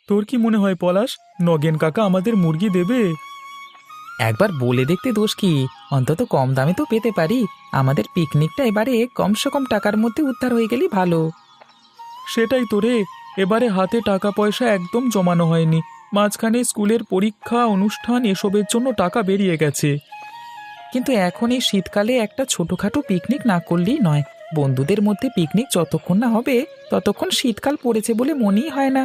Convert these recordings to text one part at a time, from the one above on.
তোর কি মনে হয় পলাশ, নগেন কাকা আমাদের মুরগি দেবে? একবার বলে দেখতে দোষ কি? অন্তত কম দামে তো পেতে পারি। আমাদের পিকনিকটা এবারে কমসে কম টাকার মধ্যে উদ্ধার হয়ে গেলেই ভালো। সেটাই তো রে, এবারে হাতে টাকা পয়সা একদম জমানো হয়নি। মাঝখানে স্কুলের পরীক্ষা অনুষ্ঠান এসবের জন্য টাকা বেরিয়ে গেছে। কিন্তু এখন এই শীতকালে একটা ছোটখাটো পিকনিক না করলেই নয়। বন্ধুদের মধ্যে পিকনিক যতক্ষণ না হবে ততক্ষণ শীতকাল পড়েছে বলে মনেই হয় না।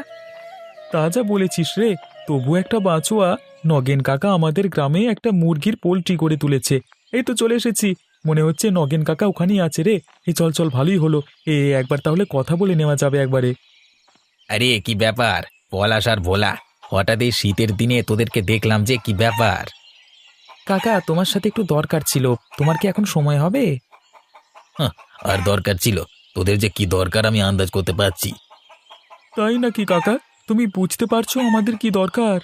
তা যা বলেছিস রে, তবু একটা বাঁচোয়া। নগেন কাকা আমাদের গ্রামে একটা মুরগির পোল্ট্রি করে তুলেছে। এই তো চলে এসেছি, মনে হচ্ছে নগেন কাকা ওখানেই আছে রে। এই চল চল, ভালোই হলো। একবার তাহলে কথা বলে নেওয়া যাবে একবারে। আরে কি ব্যাপার পলাশ আর ভোলা, হঠাৎ এই শীতের দিনে তোদেরকে দেখলাম যে, কি ব্যাপার? কাকা, তোমার সাথে একটু দরকার ছিল। তোমার কি এখন সময় হবে? আর দরকার ছিল? তোদের যে কি দরকার আমি আন্দাজ করতে পারছি। তাই নাকি কাকা? তুমি বুঝতে পারছো আমাদের কি দরকার?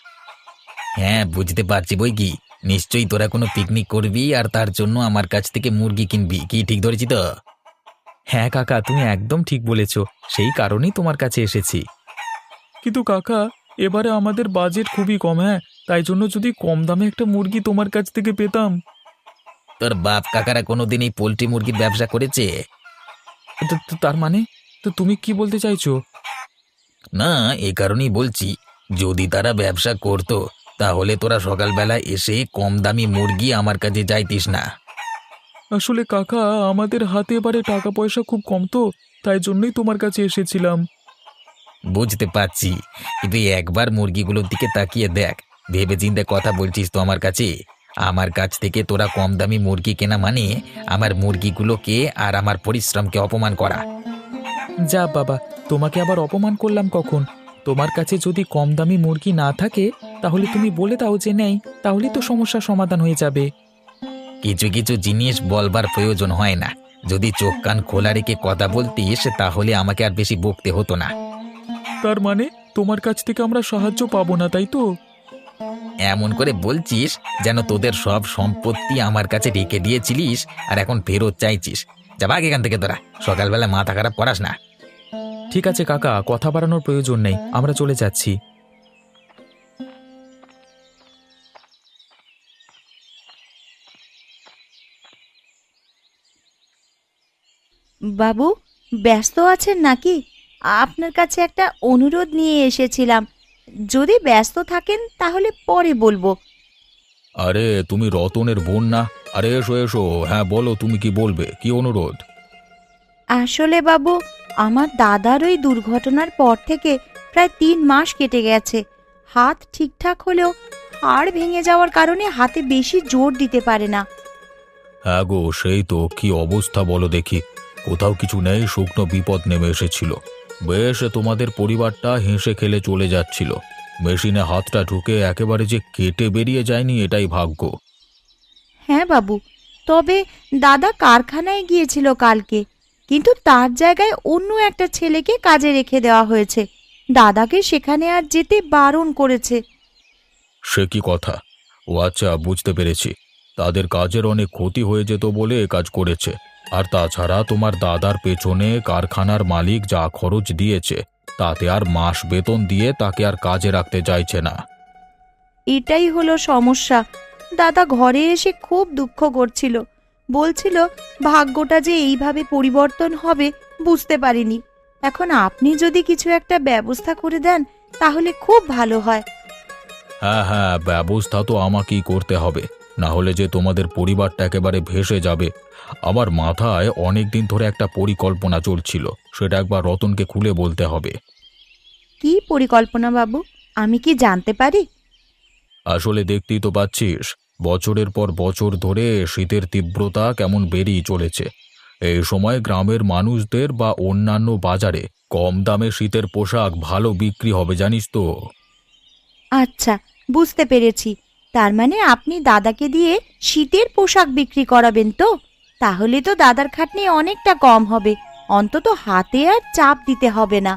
হ্যাঁ, বুঝতে পারছি বই কি। নিশ্চয়ই তোরা কোনো পিকনিক করবি আর তার জন্য আমার কাছ থেকে মুরগি কিনবি, কি ঠিক ধরেছি তো? হ্যাঁ কাকা, তুমি একদম ঠিক বলেছ। সেই কারণেই তোমার কাছে এসেছি। কিন্তু কাকা, এবারে আমাদের বাজেট খুবই কম। হ্যাঁ, তাই জন্য যদি কম দামে একটা মুরগি তোমার কাছ থেকে পেতাম। তোর বাপ কাকারা কোনোদিন এই পোল্ট্রি মুরগির ব্যবসা করেছে? তার মানে? তো তুমি কি বলতে চাইছো? না, এ কারণেই বলছি, যদি তারা ব্যবসা করতো তাহলে তোরা সকালবেলা এসে কম দামি মুরগি আমার কাছে চাইতিস না। আসলে কাকা, আমাদের হাতে এবারে টাকা পয়সা খুব কম, তো তাই জন্যই তোমার কাছে এসেছিলাম। বুঝতে পারছি, কিন্তু একবার মুরগিগুলোর দিকে তাকিয়ে দেখ। ভেবে চিন্তে কথা বলছিস তো আমার কাছে? আমার কাছ থেকে তোরা কম দামি মুরগি কেনা মানে আমার মুরগিগুলোকে আর আমার পরিশ্রমকে অপমান করা। যা বাবা, তোমাকে আবার অপমান করলাম কখন? তোমার কাছে যদি কম দামি মুরগি না থাকে তাহলে তুমি বলে দাও যে নেই, তাহলে তো সমস্যার সমাধান হয়ে যাবে। কিছু কিছু জিনিস বলবার প্রয়োজন হয় না। যদি চোখ কান খোলা রেখে কথা বলতিস তাহলে আমাকে আর বেশি বকতে হতো না। তার মানে তোমার কাছ থেকে আমরা সাহায্য পাবো না, তাই তো? এমন করে বলছিস যেন তোদের সব সম্পত্তি আমার কাছে রেখে দিয়েছিলিস আর এখন ফেরত চাইছিস। যা ভাগ এখান থেকে, তোরা সকালবেলা মাথা খারাপ করাস না। ঠিক আছে কাকা, কথা বাড়ানোর প্রয়োজন নেই, আমরা চলে যাচ্ছি। বাবু, ব্যস্ত আছেন নাকি? আপনার কাছে একটা অনুরোধ নিয়ে এসেছিলাম। যদি ব্যস্ত থাকেন তাহলে পরে বলবো। আরে তুমি রতনের বোন না? আরে এসো এসো, হ্যাঁ বলো, তুমি কি বলবে, কি অনুরোধ? আসলে বাবু, আমার দাদার ওই দুর্ঘটনার পর থেকে প্রায় 3 মাস কেটে গেছে। হাত ঠিকঠাক হলেও হাড় ভেঙে যাওয়ার কারণে হাতে বেশি জোর দিতে পারে না। হ্যাঁ গো, সেই তো, কি অবস্থা বলো দেখি। কোথাও কিছু নেই, শুকনো বিপদ নেমে এসেছিল। বেশ, তোমাদের পরিবারটা হেসে খেলে চলে যাচ্ছিল। মেশিনে হাতটা ঢুকে একেবারে যে কেটে বেরিয়ে যায়নি, এটাই ভাগ্য। হ্যাঁ বাবু, তবে দাদা কারখানায় গিয়েছিল কালকে, কিন্তু তার জায়গায় অন্য একটা ছেলেকে কাজে রেখে দেওয়া হয়েছে। দাদাকে সেখানে আর যেতে বারণ করেছে। সে কি কথা? ও আচ্ছা, বুঝতে পেরেছি। তাদের কাজের অনেক ক্ষতি হয়ে যেত বলে এ কাজ করেছে। আর তাছাড়া তোমার দাদার পেছনে কারখানার মালিক যা খরচ দিয়েছে, তাতে আর মাস বেতন দিয়ে তাকে আর কাজে রাখতে চাইছে না। এটাই হলো সমস্যা। দাদা ঘরে এসে খুব দুঃখ করছিল, বলছিল ভাগ্যটা যে এইভাবে পরিবর্তন হবে বুঝতে পারিনি। এখন আপনি যদি কিছু একটা ব্যবস্থা করে দেন তাহলে খুব ভালো হয়। হ্যাঁ হ্যাঁ, ব্যবস্থা তো আমাকেই করতে হবে, না হলে যে তোমাদের পরিবারটা একেবারে ভেসে যাবে। আমার মাথায় অনেক দিন ধরে একটা পরিকল্পনা চলছিল, সেটা একবার রতনকে খুলে বলতে হবে। কি পরিকল্পনা বাবু, আমি কি জানতে পারি? আসলে দেখতেই তো পাচ্ছিস, বছরের পর বছর ধরে শীতের তীব্রতা কেমন বেড়েই চলেছে। এই সময় গ্রামের মানুষদের বা অন্যান্য বাজারে কম দামে শীতের পোশাক ভালো বিক্রি হবে, জানিস তো। আচ্ছা, বুঝতে পেরেছি। তার মানে আপনি দাদাকে দিয়ে শীতের পোশাক বিক্রি করাবেন তো? তাহলে তো দাদার খাটনি অনেকটা কম হবে, অন্তত হাতে আর চাপ দিতে হবে না।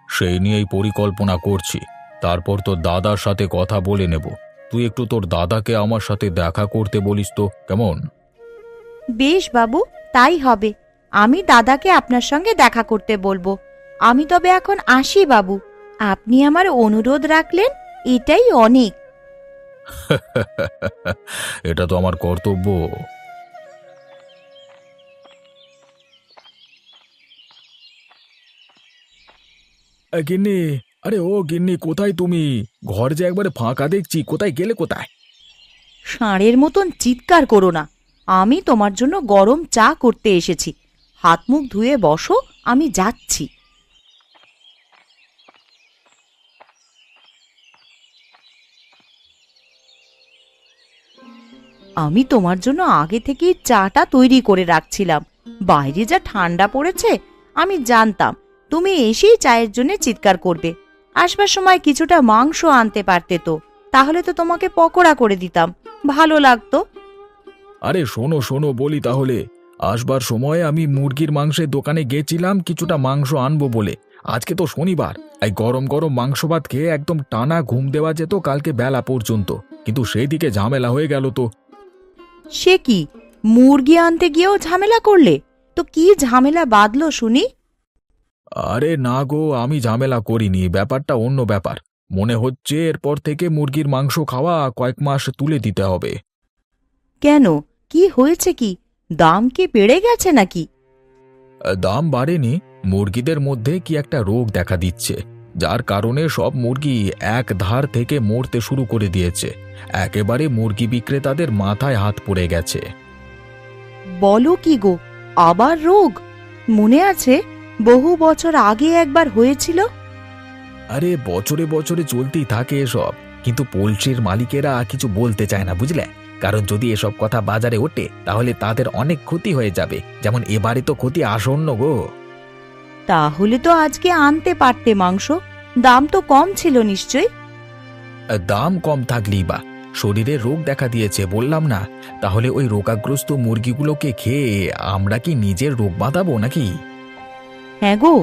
সেই নিয়েই পরিকল্পনা করছি। তারপর তোর দাদার সাথে কথা বলে নেব। তুই একটু তোর দাদাকে আমার সাথে দেখা করতে বলিস তো, কেমন? বেশ বাবু, তাই হবে। আমি দাদাকে আপনার সঙ্গে দেখা করতে বলবো। আমি তবে এখন আসি বাবু, আপনি আমার অনুরোধ রাখলেন, এটাই অনেক। এটা তো আমার কর্তব্য। গিন্নি, আরে ও গিন্নি, কোথায় তুমি? ঘর যে একবারে ফাঁকা দেখছি, কোথায় গেলে কোথায়? ষাঁড়ের মতন চিৎকার করো না। আমি তোমার জন্য গরম চা করতে এসেছি। হাত মুখ ধুয়ে বসো, আমি যাচ্ছি। আমি তোমার জন্য আগে থেকেই চাটা তৈরি করে রাখছিলাম। বাইরে যা ঠান্ডা পড়েছে, আমি জানতাম তুমি এসেই চায়ের জন্য চিৎকার করবে। আসবার সময় কিছুটা মাংস আনতে পারতে তো, তাহলে তো তোমাকে পকোড়া করে দিতাম, ভালো লাগতো। আরে শোনো শোনো, বলি তাহলে। আসবার সময় আমি মুরগির মাংসের দোকানে গেছিলাম কিছুটা মাংস আনবো বলে। আজকে তো শনিবার, এই গরম গরম মাংস ভাত খেয়ে একদম টানা ঘুম দেওয়া যেত কালকে বেলা পর্যন্ত, কিন্তু সেই দিকে ঝামেলা হয়ে গেল তো। সে কি, মুরগি আনতে গিয়েও ঝামেলা করলে? তো কি ঝামেলা বাঁধলো শুনি? আরে না গো, আমি ঝামেলা করিনি, ব্যাপারটা অন্য ব্যাপার। মনে হচ্ছে এরপর থেকে মুরগির মাংস খাওয়া কয়েক মাস তুলে দিতে হবে। কেন, কি হয়েছে কি? দাম কি বেড়ে গেছে নাকি? দাম বাড়েনি, মুরগিদের মধ্যে কি একটা রোগ দেখা দিচ্ছে, যার কারণে সব মুরগি এক ধার থেকে মরতে শুরু করে দিয়েছে। একেবারে মুরগি বিক্রেতাদের মাথায় হাত পড়ে গেছে। বলো কি গো, আবার রোগ? মনে আছে বহু বছর আগে একবার হয়েছিল? আরে বছরে বছরে চলতেই থাকে এসব, কিন্তু পোলট্রির মালিকেরা কিছু বলতে চায় না, বুঝলে? কারণ যদি এসব কথা বাজারে ওঠে তাহলে তাদের অনেক ক্ষতি হয়ে যাবে, যেমন এবারে তো ক্ষতি আসন্ন গো। তাহলে তো আজকে আনতে পারতে মাংস, দাম তো কম ছিল নিশ্চয়ই। দাম কম থাকলেই বা শরীরে রোগ দেখা দিয়েছে বললাম না, তাহলে ওই রোগাগ্রস্ত মুরগিগুলোকে খেয়ে আমরা কি নিজের রোগ বাঁধাবো নাকি? হ্যাঁ গো,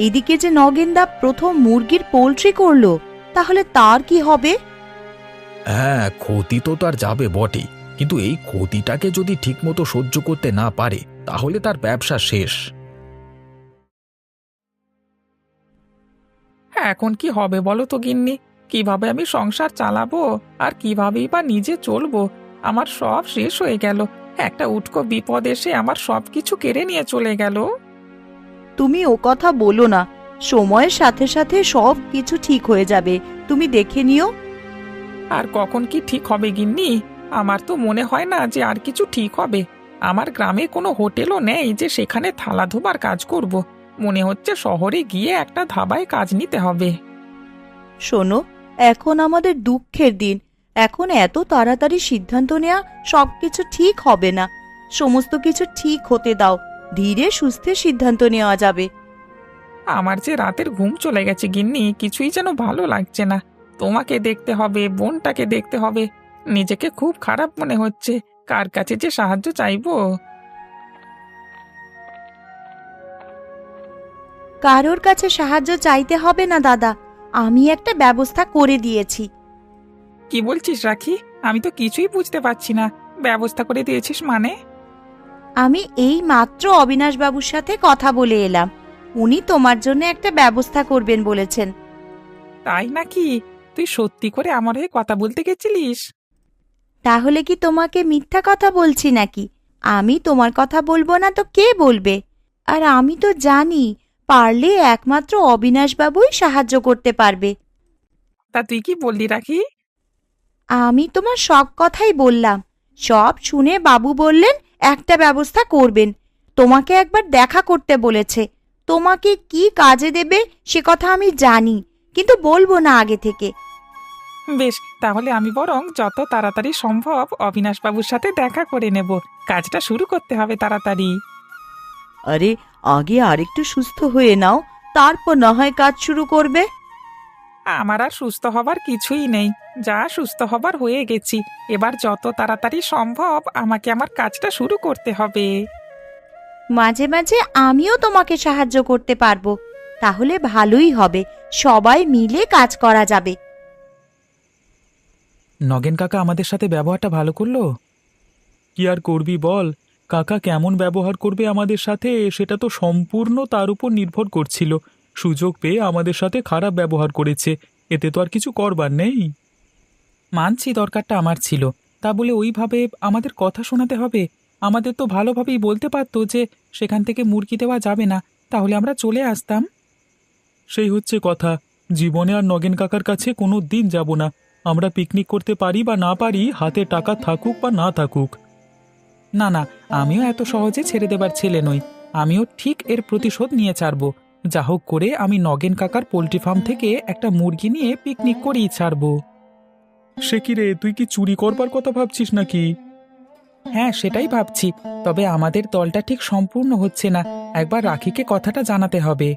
এদিকে যে নগেনদা প্রথম মুরগির পোল্ট্রি করলো, তাহলে তার কি হবে? হ্যাঁ, ক্ষতি তো তার যাবে বটেই, কিন্তু এই ক্ষতিটাকে যদি ঠিকমতো সহ্য করতে না পারে তাহলে তার ব্যবসা শেষ। এখন কি হবে বলো তো গিন্নি? কিভাবে আমি সংসার চালাবো আর কিভাবেই বা নিজে চলবো? আমার সব শেষ হয়ে গেল। একটা উটকো বিপদ এসে আমার সব কিছু কেড়ে নিয়ে চলে গেল। তুমি ও কথা বলো না, সময়ের সাথে সাথে সব কিছু ঠিক হয়ে যাবে, তুমি দেখে নিও। আর কখন কি ঠিক হবে গিন্নি? আমার তো মনে হয় না যে আর কিছু ঠিক হবে। আমার গ্রামে কোনো হোটেলও নেই যে সেখানে থালা ধোবার কাজ করব। মনে হচ্ছে শহরে গিয়ে একটা ধাবায় কাজ নিতে হবে। শোনো, এখন আমাদের দুঃখের দিন। এখন এত তাড়াতাড়ি সিদ্ধান্ত নেওয়া সবকিছু ঠিক হবে না। সমস্ত কিছু ঠিক হতে দাও, ধীরে সুস্থে সিদ্ধান্ত নেওয়া যাবে। আমার যে রাতের ঘুম চলে গেছে গিন্নি, কিছুই যেন ভালো লাগছে না। তোমাকে দেখতে হবে, বোনটাকে দেখতে হবে, নিজেকে খুব খারাপ মনে হচ্ছে। কার কাছে যে সাহায্য চাইবো? কারোর কাছে সাহায্য চাইতে হবে না দাদা, আমি একটা ব্যবস্থা করে দিয়েছি। কি বলছিস রাখি? আমি তো কিছুই বুঝতে পারছি না। ব্যবস্থা করে দিয়েছিস মানে? আমি এই মাত্র অবিনাশ বাবুর সাথে কথা বলে এলাম, উনি তোমার জন্য একটা ব্যবস্থা করবেন বলেছেন। তাই নাকি? তুই সত্যি করে আমার হয়ে কথা বলতে গেছিলিস? তাহলে কি তোমাকে মিথ্যা কথা বলছি নাকি? আমি তোমার কথা বলবো না তো কে বলবে? আর আমি তো জানি পারলে একমাত্র অবিনাশ বাবুই সাহায্য করতে পারবে। তা তুই কি বললি রাখি? আমি তোমার সব কথাই বললাম। সব শুনে বাবু বললেন একটা ব্যবস্থা করবেন। তোমাকে একবার দেখা করতে বলেছে। তোমাকে কি কাজে দেবে সে কথা আমি জানি, কিন্তু বলবো না আগে থেকে। বেশ, তাহলে আমি বরং যত তাড়াতাড়ি সম্ভব অবিনাশবাবুর সাথে দেখা করে নেব। কাজটা শুরু করতে হবে তাড়াতাড়ি। আরে, আগে আরেকটু সুস্থ হয়ে নাও, তারপর না হয় কাজ শুরু করবে। আমার আর সুস্থ হবার কিছুই নেই, যা সুস্থ হবার হয়ে গেছি। এবার যত তাড়াতাড়ি সম্ভব আমাকে আমার কাজটা শুরু করতে হবে। মাঝে মাঝে আমিও তোমাকে সাহায্য করতে পারবো, তাহলে ভালোই হবে, সবাই মিলে কাজ করা যাবে। নগেন কাকা আমাদের সাথে ব্যবহারটা ভালো করলো। কি আর করবি বল, কাকা কেমন ব্যবহার করবে আমাদের সাথে সেটা তো সম্পূর্ণ তার উপর নির্ভর করছিল। সুযোগ পেয়ে আমাদের সাথে খারাপ ব্যবহার করেছে, এতে তো আর কিছু করবার নেই। মানছি দরকারটা আমার ছিল, তা বলে ওইভাবে আমাদের কথা শোনাতে হবে? আমাদের তো ভালোভাবেই বলতে পারতো যে সেখান থেকে মুরগি দেওয়া যাবে না, তাহলে আমরা চলে আসতাম। সেই হচ্ছে কথা, জীবনে আর নগেন কাকার কাছে কোনো দিন যাব না। আমরা পিকনিক করতে পারি বা না পারি, হাতে টাকা থাকুক বা না থাকুক। না না, আমিও এত সহজে ছেড়ে দেবার ছেলে নই। আমিও ঠিক এর প্রতিশোধ নিয়ে ছাড়ব। যা হোক করে আমি নগেন কাকার পোল্ট্রি ফার্ম থেকে একটা মুরগি নিয়ে পিকনিক করেই ছাড়ব। সে কি রে, তুই কি চুরি করবার কথা ভাবছিস নাকি? হ্যাঁ, সেটাই ভাবছি। তবে আমাদের দলটা ঠিক সম্পূর্ণ হচ্ছে না, একবার রাখিকে কথাটা জানাতে হবে।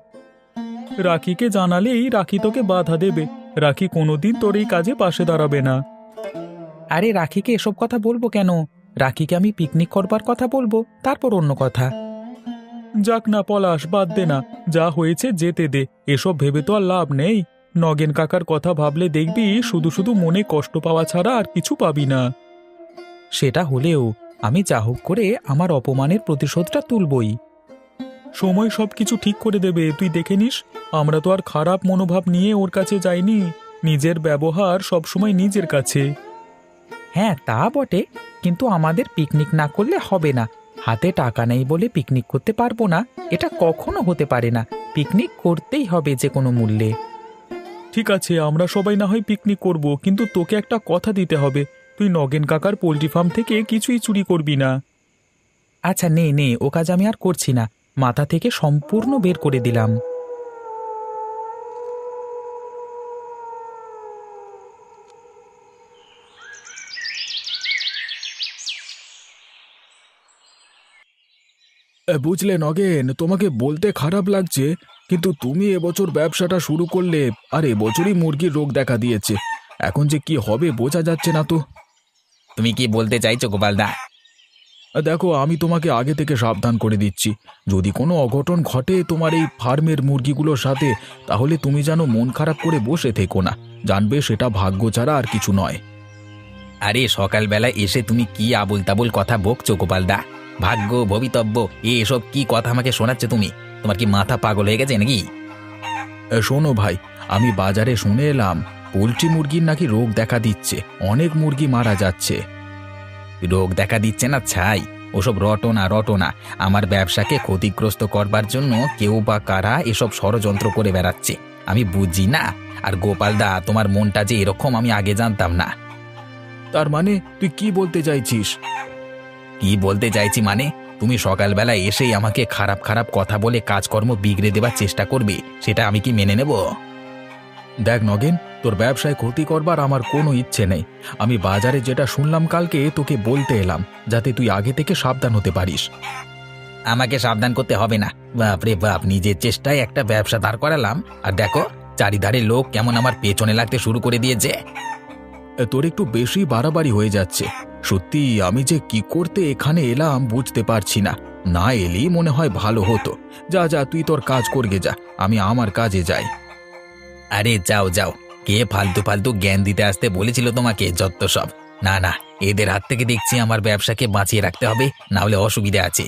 রাখিকে জানালেই রাখি তোকে বাধা দেবে। রাখি কোনোদিন তোর এই কাজে পাশে দাঁড়াবে না। আরে রাখিকে এসব কথা বলবো কেন? রাখিকে আমি পিকনিক করবার কথা বলবো, তারপর অন্য কথা। যাক না পলাশ, বাদ দে না, যা হয়েছে যেতে দে। এসব ভেবে তো আর লাভ নেই। নগেন কাকার কথা ভাবলে দেখবি শুধু শুধু মনে কষ্ট পাওয়া ছাড়া আর কিছু পাবি না। সেটা হলেও আমি যা হোক করে আমার অপমানের প্রতিশোধটা তুলবই। সময় সবকিছু ঠিক করে দেবে, তুই দেখে নিস। আমরা তো আর খারাপ মনোভাব নিয়ে ওর কাছে যাইনি। নিজের ব্যবহার সবসময় নিজের কাছে। হ্যাঁ তা বটে, কিন্তু আমাদের পিকনিক না করলে হবে না। হাতে টাকা নেই বলে পিকনিক করতে পারবো না, এটা কখনো হতে পারে না। পিকনিক করতেই হবে যে কোনো মূল্যে। ঠিক আছে, আমরা সবাই না হয় পিকনিক করব, কিন্তু তোকে একটা কথা দিতে হবে। তুই নগেন কাকার পোল্ট্রি ফার্ম থেকে কিছুই চুরি করবি না। আচ্ছা নে নে, ও কাজ আমি আর করছি না, মাথা থেকে সম্পূর্ণ বের করে দিলাম। বুঝলে নগেন, তোমাকে বলতে খারাপ লাগছে, কিন্তু তুমি এবছর ব্যবসাটা শুরু করলে, আর এবছরই মুরগির রোগ দেখা দিয়েছে। এখন যে কি হবে বোঝা যাচ্ছে না তো। তুমি কি বলতে চাইছো গোপালদা? দেখো, আমি তোমাকে আগে থেকে সাবধান করে দিচ্ছি, যদি কোনো অঘটন ঘটে তোমার এই ফার্মের মুরগিগুলোর সাথে, তাহলে তুমি যেন মন খারাপ করে বসে থেকো না। জানবে সেটা ভাগ্য ছাড়া আর কিছু নয়। আরে সকালবেলা এসে তুমি কি আবুল তাবুল কথা বকছো গোপালদা? ভাগ্য, ভবিতব্য, এসব কি কথা আমাকে শোনাচ্ছ তুমি? তোমার কি মাথা পাগল হয়ে গেছে নাকি? শোনো ভাই, আমি বাজারে শুনে এলাম পোলট্রি মুরগির নাকি রোগ দেখা দিচ্ছে, অনেক মুরগি মারা যাচ্ছে। রোগ দেখা দিচ্ছে না ছাই, ওসব রটনা রটনা। আমার ব্যবসাকে ক্ষতিগ্রস্ত করবার জন্য কেউ বা কারা এসব ষড়যন্ত্র করে বেড়াচ্ছে, আমি বুঝি না। আর গোপালদা, তোমার মনটা যে এরকম আমি আগে জানতাম না। তার মানে তুই কি বলতে চাইছিস? কি বলতে চাইছি মানে, তুমি সকালবেলা এসেই আমাকে খারাপ খারাপ কথা বলে কাজকর্ম বিগড়ে দেবার চেষ্টা করবে, সেটা আমি কি মেনে নেব? দেখ নগেন, তোর ব্যবসায় ক্ষতি করবার আমার কোনো ইচ্ছে নেই। আমি বাজারে যেটা শুনলাম কালকে তোকে বলতে এলাম, যাতে তুই আগে থেকে সাবধান হতে পারিস। আমাকে সাবধান করতে হবে না। বাপরে বাপ, নিজের চেষ্টায় একটা ব্যবসা দাঁড় করালাম, আর দেখো চারিধারে লোক কেমন আমার পেছনে লাগতে শুরু করে দিয়েছে। তোর একটু বেশি বাড়াবাড়ি হয়ে যাচ্ছে। সত্যি আমি যে কি করতে এখানে এলাম বুঝতে পারছি না। না এলেই মনে হয় ভালো হতো। যা যা, তুই তোর কাজ করগে যা, আমি আমার কাজে যাই। আরে যাও যাও, কে ফালতু ফালতু জ্ঞান দিতে আসতে বলেছিল তোমাকে? যত সব। না না, এদের হাত থেকে দেখছি আমার ব্যবসাকে বাঁচিয়ে রাখতে হবে, না হলে অসুবিধা আছে।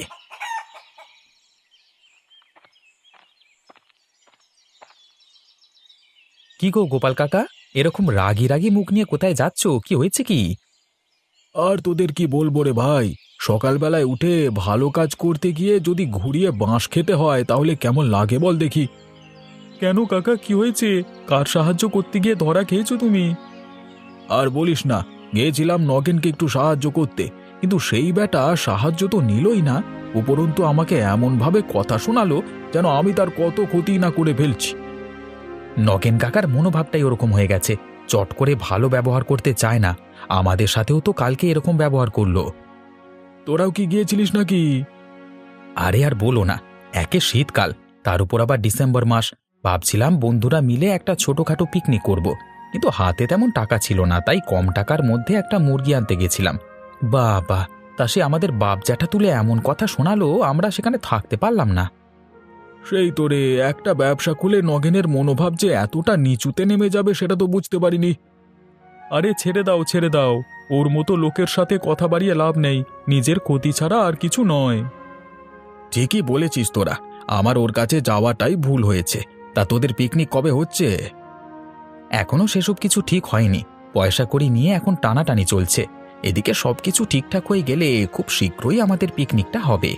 কি গো গোপাল কাকা, এরকম রাগী রাগী মুখ নিয়ে কোথায় যাচ্ছ? কি হয়েছে কি? আর তোদের কি বলবো রে ভাই, সকালবেলায় উঠে ভালো কাজ করতে গিয়ে যদি ঘুরিয়ে বাঁশ খেতে হয় তাহলে কেমন লাগে বল দেখি। কেন কাকা, কি হয়েছে? কার সাহায্য করতে গিয়ে ধরা খেয়েছো তুমি? আর বলিস না, গিয়েছিলাম নগেনকে একটু সাহায্য করতে, কিন্তু সেই বেটা সাহায্য তো নিলই না, উপরন্তু আমাকে এমনভাবে কথা শোনালো যেন আমি তার কত ক্ষতি না করে ফেলছি। নগেন কাকার মনোভাবটাই ওরকম হয়ে গেছে, চট করে ভালো ব্যবহার করতে চায় না। আমাদের সাথেও তো কালকে এরকম ব্যবহার করলো। তোরাও কি গিয়েছিলিস নাকি? আরে আর বলো না, একে শীতকাল, তার উপর আবার ডিসেম্বর মাস। ভাবছিলাম বন্ধুরা মিলে একটা ছোটখাটো পিকনিক করব, কিন্তু হাতে তেমন টাকা ছিল না, তাই কম টাকার মধ্যে একটা মুরগি আনতে গেছিলাম। বাবা, তা সে আমাদের বাপ জ্যাঠা তুলে এমন কথা শোনালো, আমরা সেখানে থাকতে পারলাম না। সেই তোরে, একটা ব্যবসা খুলে নগেনের মনোভাব যে এতটা নিচুতে নেমে যাবে সেটা তো বুঝতে পারিনি। আরে ছেড়ে দাও ছেড়ে দাও, ওর মতো লোকের সাথে কথা বাড়িয়ে লাভ নেই, নিজের ক্ষতি ছাড়া আর কিছু নয়। ঠিকই বলেছিস তোরা, আমার ওর কাছে যাওয়াটাই ভুল হয়েছে। তা তোদের পিকনিক কবে হচ্ছে? এখনো সেসব কিছু ঠিক হয়নি। পয়সা কড়ি নিয়ে এখন টানাটানি চলছে। এদিকে সবকিছু ঠিকঠাক হয়ে গেলে খুব শীঘ্রই আমাদের পিকনিকটা হবে।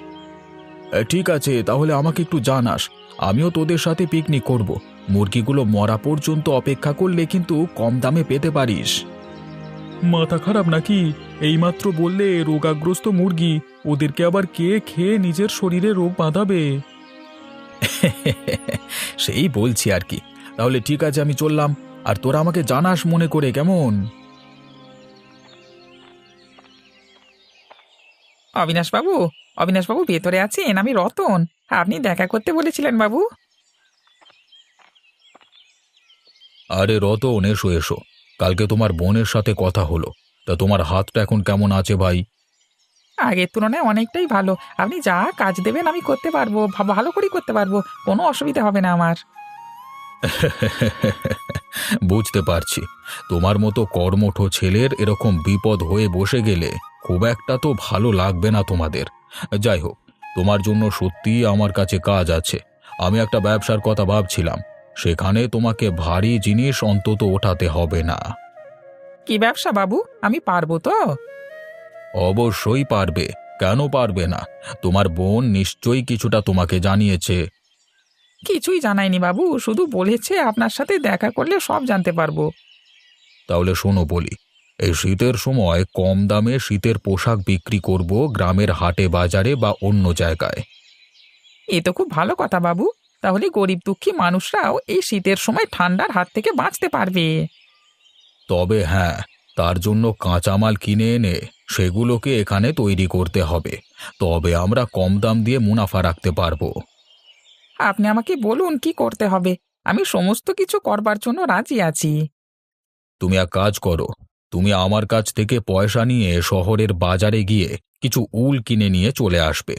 ঠিক আছে, তাহলে আমাকে একটু জানাস, আমিও তোদের সাথে পিকনিক করব। মুরগিগুলো মরা পর্যন্ত অপেক্ষা করলে কিন্তু কম দামে পেতে পারিস। মাথা খারাপ নাকি? এইমাত্র বললে রোগাগ্রস্ত মুরগি, ওদেরকে আবার কে খেয়ে নিজের শরীরে রোগ বাঁধাবে? সেই বলছি আর কি। তাহলে ঠিক আছে, আমি চললাম। আর তোরা আমাকে জানাস মনে করে, কেমন? অবিনাশবাবু, অবিনাশবাবু ভেতরে আছেন? আমি রতন। আপনি দেখা করতে বলেছিলেন বাবু। আরে রতন, এসো এসো। কালকে তোমার বোনের সাথে কথা হলো, তা তোমার হাতটা এখন কেমন আছে ভাই? আগের তুলনায় অনেকটাই ভালো। আপনি যা কাজ দেবেন আমি করতে পারবো, ভালো করেই করতে পারবো। কোনো অসুবিধা হবে না আমার। বুঝতে পারছি, তোমার মতো কর্মঠ ছেলের এরকম বিপদ হয়ে বসে গেলে খুব একটা তো ভালো লাগবে না তোমাদের। যাই হোক, তোমার জন্য সত্যিই আমার কাছে কাজ আছে। আমি একটা ব্যবসার কথা ভাবছিলাম, সেখানে তোমাকে ভারী জিনিস অন্তত ওঠাতে হবে না। কি ব্যবসা বাবু? আমি পারবো তো? অবশ্যই পারবে, কেন পারবে না? তোমার বোন নিশ্চয়ই কিছুটা তোমাকে জানিয়েছে। কিছুই জানায়নি বাবু, শুধু বলেছে আপনার সাথে দেখা করলে সব জানতে পারবো। তাহলে শোনো বলি, এই শীতের সময় কম দামে শীতের পোশাক বিক্রি করব গ্রামের হাটে বাজারে বা অন্য জায়গায়। এ তো খুব ভালো কথা বাবু। তাহলে গরিব দুঃখী মানুষরাও এই শীতের সময় ঠান্ডার হাত থেকে বাঁচতে পারবে। তবে হ্যাঁ, তার জন্য কাঁচামাল কিনে এনে সেগুলোকে এখানে তৈরি করতে হবে। তবে আমরা কম দাম দিয়ে মুনাফা রাখতে পারবো। আপনি আমাকে বলুন কি করতে হবে, আমি সমস্ত কিছু করবার জন্য রাজি আছি। তুমি এক কাজ করো, তুমি আমার কাছ থেকে পয়সা নিয়ে শহরের বাজারে গিয়ে কিছু উল কিনে নিয়ে চলে আসবে।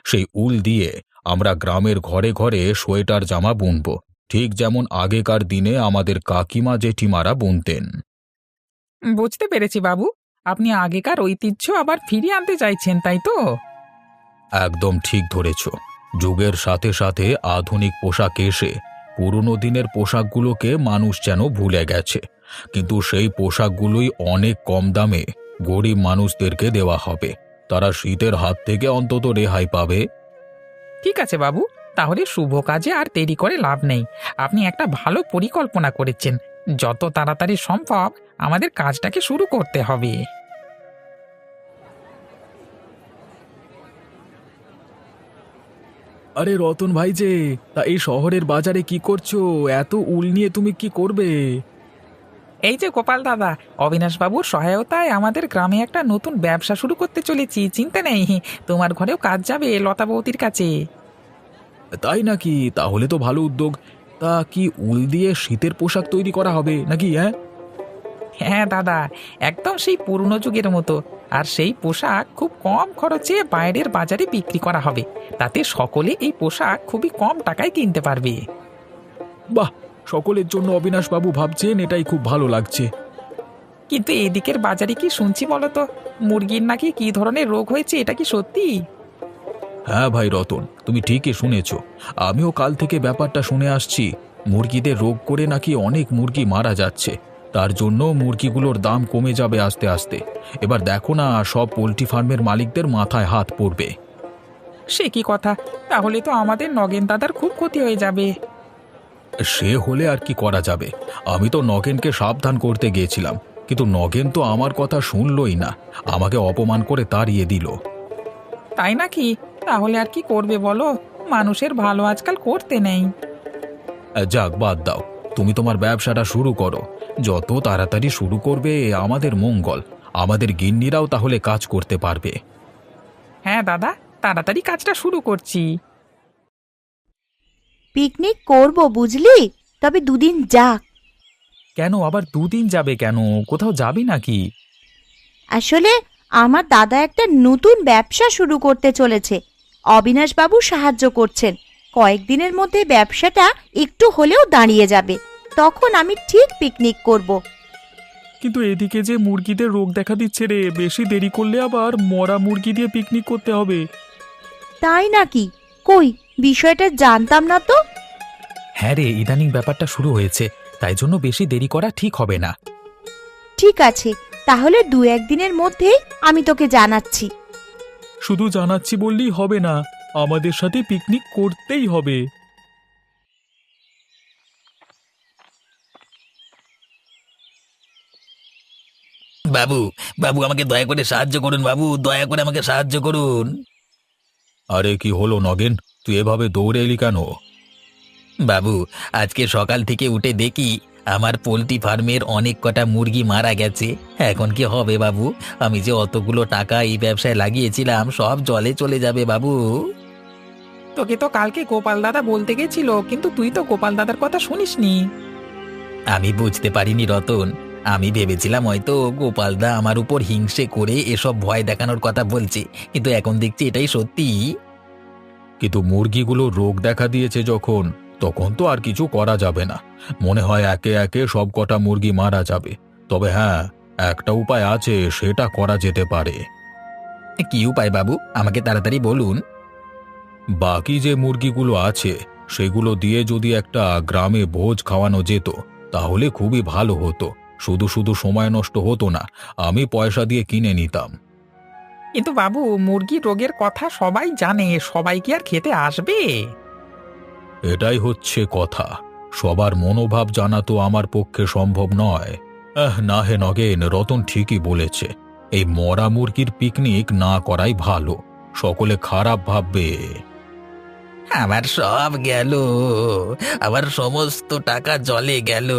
সেই উল দিয়ে আমরা গ্রামের ঘরে ঘরে সোয়েটার জামা বুনবো, ঠিক যেমন আগেকার দিনে আমাদের কাকিমা জেঠিমারা বুনতেন। বুঝতে পেরেছি বাবু, আপনি আগেকার ঐতিহ্য আবার ফিরিয়ে আনতে চাইছেন, তাই তো? একদম ঠিক ধরেছ। যুগের সাথে সাথে আধুনিক পোশাক এসে পুরনো দিনের পোশাকগুলোকে মানুষ যেন ভুলে গেছে, কিন্তু সেই পোশাকগুলোই অনেক কম দামে গরিব মানুষদেরকে দেওয়া হবে। তারা শীতের হাত থেকে অন্তত রেহাই পাবে। ঠিক আছে বাবু, তাহলে শুভ কাজে আর দেরি করে লাভ নেই। আপনি একটা ভালো পরিকল্পনা করেছেন। যত তাড়াতাড়ি সম্ভব আমাদের কাজটাকে শুরু করতে হবে। আরে রতন ভাই যে, তা এই শহরের বাজারে কি করছো? এত উল নিয়ে তুমি কি করবে? এই যে গোপাল দাদা, অবিনাশবাবুর সহায়তায় আমাদের গ্রামে একটা নতুন ব্যবসা শুরু করতে চলেছি। চিন্তা নেই, তোমার ঘরেও কাজ যাবে লতা বৌদির কাছে। তাই নাকি? তাহলে তো ভালো উদ্যোগ। তা কি উল দিয়ে শীতের পোশাক তৈরি করা হবে নাকি? হ্যাঁ, হ্যাঁ দাদা, একদম সেই পুরনো যুগের মতো। আর সেই পোশাক খুব কম খরচে বাইরের বাজারে বিক্রি করা হবে। তাতে সকলে এই পোশাক খুবই কম টাকায় কিনতে পারবে। বাহ, সকলের জন্য অবিনাশবাবু ভাবছেন, এটাই খুব ভালো লাগছে। কিন্তু এদিকের বাজারে কি শুনছি বলো তো, মুরগির নাকি কি ধরনের রোগ হয়েছে, এটা কি সত্যি? হ্যাঁ ভাই রতন, তুমি ঠিকই শুনেছ। আমিও কাল থেকে ব্যাপারটা শুনে আসছি। মুরগিদের রোগ করে নাকি অনেক মুরগি মারা যাচ্ছে। তার জন্য মুরগিগুলোর দাম কমে যাবে আস্তে আস্তে। এবার দেখো না, সব পোল্ট্রি ফার্মের মালিকদের মাথায় হাত পড়বে। সে কি কথা? তাহলে তো আমাদের নগেন দাদার খুব ক্ষতি হয়ে যাবে। সে হলে আর কি করা যাবে? আমি তো নগেনকে সাবধান করতে গিয়েছিলাম, কিন্তু নগেন তো আমার কথা শুনলই না, আমাকে অপমান করে তাড়িয়ে দিল। তাই নাকি? তাহলে আর কি করবে বলো, মানুষের ভালো আজকাল করতে নেই। যাক, বাদ দাও। তুমি তোমার ব্যবসাটা শুরু করো। যত তাড়াতাড়ি শুরু করবে আমাদের মঙ্গল। আমাদের গিন্নিরাও তাহলে কাজ করতে পারবে। হ্যাঁ দাদা, তাড়াতাড়ি কাজটা শুরু করছি। পিকনিক করব বুঝলি, তবে দুদিন যাক। কেন আবার দুদিন যাবে কেন? কোথাও যাবি নাকি? আসলে আমার দাদা একটা নতুন ব্যবসা শুরু করতে চলেছে। অবিনাশবাবু সাহায্য করছেন। কয়েকদিনের মধ্যে ব্যবসাটা একটু হলেও দাঁড়িয়ে যাবে, তখন আমি ঠিক পিকনিক করব। কিন্তু এদিকে যে মুরগিদের রোগ দেখা দিচ্ছে রে, বেশি দেরি করলে আবার মরা মুরগি দিয়ে পিকনিক করতে হবে। তাই নাকি? কই, বিষয়টা জানতাম না তো। হ্যাঁ রে, ইদানিং ব্যাপারটা শুরু হয়েছে, তাই জন্য বেশি দেরি করা ঠিক হবে না। ঠিক আছে, তাহলে 2-1 দিনের মধ্যেই আমি তোকে জানাচ্ছি। শুধু জানাচ্ছি বললেই হবে না, আমাদের সাথে পিকনিক করতেই হবে। বাবু, বাবু আমাকে দয়া করে সাহায্য করুন, বাবু দয়া করে আমাকে সাহায্য করুন। আরে কি হলো নগেন, তুই এভাবে দৌড়ে এলি কেন? বাবু, আজকে সকাল থেকে উঠে দেখি আমার পোল্ট্রি ফার্মের অনেক কটা মুরগি মারা গেছে। এখন কি হবে বাবু? আমি যে অতগুলো টাকা এই ব্যবসায় লাগিয়েছিলাম সব জলে চলে যাবে বাবু। তোকে তো কালকে গোপাল দাদা বলতে গেছিল, কিন্তু তুই তো গোপাল দাদার কথা শুনিসনি। আমি বুঝতে পারিনি রতন, আমি ভেবেছিলাম হয়তো গোপালদা আমার উপর হিংসে করে এসব ভয় দেখানোর কথা বলছে, কিন্তু এখন দেখছি এটাই সত্যি। কিন্তু মুরগিগুলো রোগ দেখা দিয়েছে যখন, তখন তো আর কিছু করা যাবে না। মনে হয় একে একে সব কটা মুরগি মারা যাবে। তবে হ্যাঁ, একটা উপায় আছে, সেটা করা যেতে পারে। কি উপায় বাবু, আমাকে তাড়াতাড়ি বলুন। বাকি যে মুরগিগুলো আছে সেগুলো দিয়ে যদি একটা গ্রামে ভোজ খাওয়ানো যেত, তাহলে খুবই ভালো হতো। শুধু শুধু সময় নষ্ট হতো না, আমি পয়সা দিয়ে কিনে নিতাম। কিন্তু বাবু, মুরগির রোগের কথা সবাই জানে, সবাই কি আর খেতে আসবে? এটাই হচ্ছে কথা, সবার মনোভাব জানা তো আমার পক্ষে সম্ভব নয়। না হে নগেন, রতন ঠিকই বলেছে, এই মরা মুরগির পিকনিক না করাই ভালো, সকলে খারাপ ভাববে। আমার সব গেল, আমার সমস্ত টাকা জলে গেল।